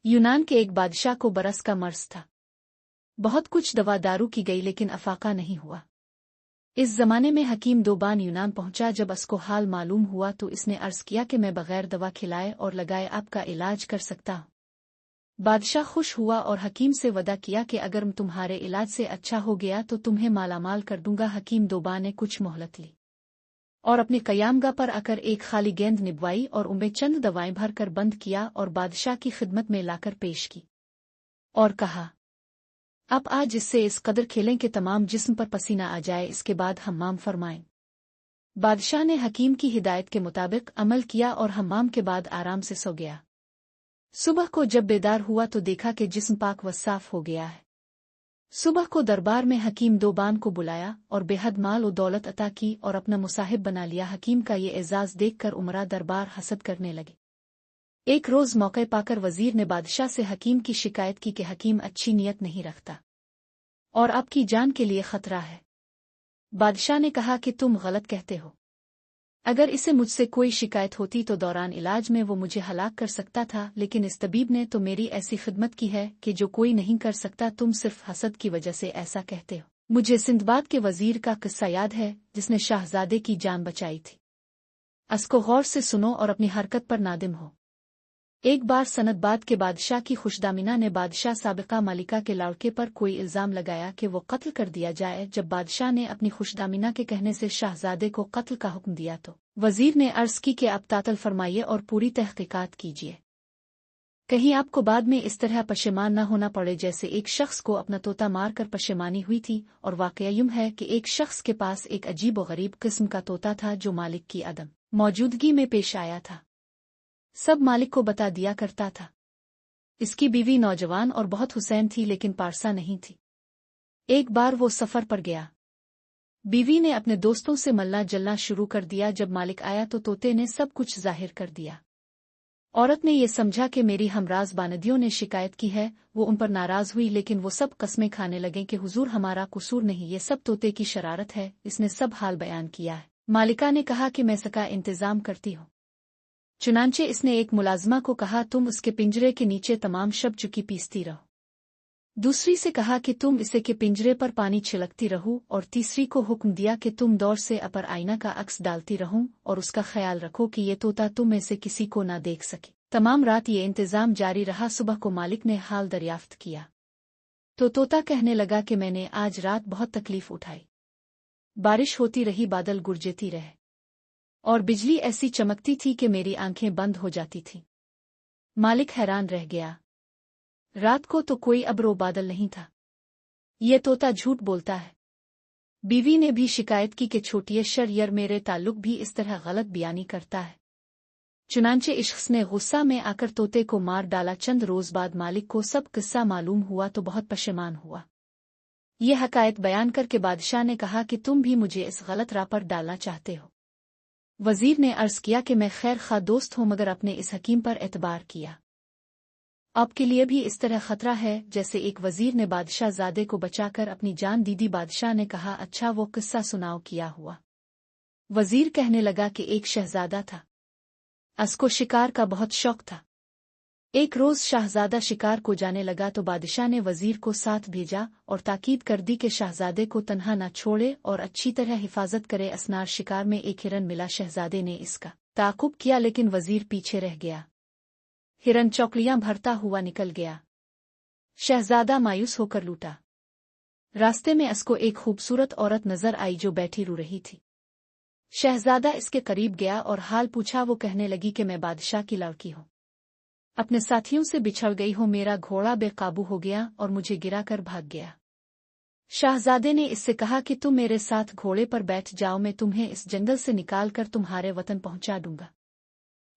यूनान के एक बादशाह को बरस का मर्ज था। बहुत कुछ दवा दारू की गई लेकिन अफाका नहीं हुआ। इस जमाने में हकीम दोबान यूनान पहुंचा। जब उसको हाल मालूम हुआ तो इसने अर्ज किया कि मैं बगैर दवा खिलाए और लगाए आपका इलाज कर सकता हूँ। बादशाह खुश हुआ और हकीम से वदा किया कि अगर तुम्हारे इलाज से अच्छा हो गया तो तुम्हें मालामाल कर दूंगा। हकीम दोबा ने कुछ मोहलत ली और अपनी कयामगाह पर आकर एक खाली गेंद निभवाई और उनमें चंद दवाएं भर कर बंद किया और बादशाह की खिदमत में लाकर पेश की और कहा, अब आज इससे इस कदर खेलें कि तमाम जिस्म पर पसीना आ जाए, इसके बाद हम्माम फरमाएं। बादशाह ने हकीम की हिदायत के मुताबिक अमल किया और हम्माम के बाद आराम से सो गया। सुबह को जब बेदार हुआ तो देखा कि जिस्म पाक व साफ हो गया है। सुबह को दरबार में हकीम दोबान को बुलाया और बेहद माल और दौलत अता की और अपना मुसाहिब बना लिया। हकीम का ये एजाज देखकर उमरा दरबार हसद करने लगे। एक रोज मौके पाकर वजीर ने बादशाह से हकीम की शिकायत की कि हकीम अच्छी नीयत नहीं रखता और आपकी जान के लिए खतरा है। बादशाह ने कहा कि तुम गलत कहते हो। अगर इसे मुझसे कोई शिकायत होती तो दौरान इलाज में वो मुझे हलाक कर सकता था, लेकिन इस तबीब ने तो मेरी ऐसी खिदमत की है कि जो कोई नहीं कर सकता। तुम सिर्फ हसद की वजह से ऐसा कहते हो। मुझे सिंदबाद के वजीर का किस्सा याद है जिसने शाहजादे की जान बचाई थी। उसको गौर से सुनो और अपनी हरकत पर नादिम हो। एक बार सनदबाद के बादशाह की खुशदामिना ने बादशाह साबिका मालिका के लड़के पर कोई इल्जाम लगाया कि वो कत्ल कर दिया जाए। जब बादशाह ने अपनी खुशदामिना के कहने से शाहजादे को कत्ल का हुक्म दिया तो वजीर ने अर्ज की कि आप तातल फरमाइए और पूरी तहकीकात कीजिए, कहीं आपको बाद में इस तरह पशेमान न होना पड़े जैसे एक शख्स को अपना तोता मार कर पशेमानी हुई थी। और वाकया यूं है कि एक शख्स के पास एक अजीब व गरीब किस्म का तोता था जो मालिक की अदम मौजूदगी में पेश आया था। सब मालिक को बता दिया करता था। इसकी बीवी नौजवान और बहुत हुसैन थी लेकिन पारसा नहीं थी। एक बार वो सफर पर गया। बीवी ने अपने दोस्तों से मलना जलना शुरू कर दिया। जब मालिक आया तो तोते ने सब कुछ जाहिर कर दिया। औरत ने ये समझा कि मेरी हमराज बानदियों ने शिकायत की है। वो उन पर नाराज हुई लेकिन वो सब कस्में खाने लगे कि हुजूर हमारा कसूर नहीं, ये सब तोते की शरारत है। इसने सब हाल बयान किया है। मालिका ने कहा कि मैं इसका इंतजाम करती हूँ। चुनांचे इसने एक मुलाजमा को कहा, तुम उसके पिंजरे के नीचे तमाम शब चुकी पीसती रहो। दूसरी से कहा कि तुम इसे के पिंजरे पर पानी छिड़कती रहो और तीसरी को हुक्म दिया कि तुम दौर से अपर आईना का अक्स डालती रहो और उसका ख्याल रखो कि ये तोता तुम में से किसी को ना देख सके। तमाम रात ये इंतजाम जारी रहा। सुबह को मालिक ने हाल दरियाफ्त किया तो तोता कहने लगा कि मैंने आज रात बहुत तकलीफ उठाई। बारिश होती रही, बादल गुरजेती रहे और बिजली ऐसी चमकती थी कि मेरी आंखें बंद हो जाती थीं। मालिक हैरान रह गया। रात को तो कोई अब्रो बादल नहीं था। ये तोता झूठ बोलता है। बीवी ने भी शिकायत की कि छोटी शर मेरे ताल्लुक भी इस तरह गलत बयानी करता है। चुनांचे इस शख्स ने गुस्सा में आकर तोते को मार डाला। चंद रोज बाद मालिक को सब किस्सा मालूम हुआ तो बहुत पशेमान हुआ। ये हकायत बयान करके बादशाह ने कहा कि तुम भी मुझे इस गलत राह पर डालना चाहते हो। वजीर ने अर्ज किया कि मैं खैर खा दोस्त हूं मगर अपने इस हकीम पर एतबार किया। आपके लिए भी इस तरह खतरा है जैसे एक वजीर ने बादशाह ज़ादे को बचाकर अपनी जान दीदी। बादशाह ने कहा, अच्छा वो किस्सा सुनाओ, किया हुआ। वजीर कहने लगा कि एक शहजादा था। उसको शिकार का बहुत शौक था। एक रोज शाहजादा शिकार को जाने लगा तो बादशाह ने वजीर को साथ भेजा और ताकीद कर दी कि शाहजादे को तन्हा न छोड़े और अच्छी तरह हिफाजत करे। असनार शिकार में एक हिरन मिला। शहजादे ने इसका ताकुब किया लेकिन वजीर पीछे रह गया। हिरन चौकलियां भरता हुआ निकल गया। शहजादा मायूस होकर लूटा। रास्ते में उसको एक खूबसूरत औरत नजर आई जो बैठी रो रही थी। शहजादा इसके करीब गया और हाल पूछा। वो कहने लगी कि मैं बादशाह की लड़की हूँ, अपने साथियों से बिछड़ गई हूँ। मेरा घोड़ा बेकाबू हो गया और मुझे गिराकर भाग गया। शाहजादे ने इससे कहा कि तुम मेरे साथ घोड़े पर बैठ जाओ, मैं तुम्हें इस जंगल से निकालकर तुम्हारे वतन पहुंचा दूंगा।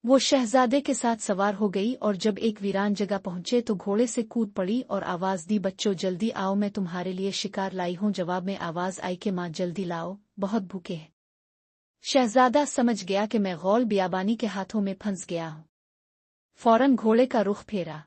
वो शहजादे के साथ सवार हो गई और जब एक वीरान जगह पहुंचे तो घोड़े से कूद पड़ी और आवाज दी, बच्चों जल्दी आओ, मैं तुम्हारे लिए शिकार लाई हूँ। जवाब में आवाज आई कि माँ जल्दी लाओ, बहुत भूखे हैं। शहजादा समझ गया कि मैं गौल बियाबानी के हाथों में फंस गया हूँ। फौरन घोड़े का रुख फेरा।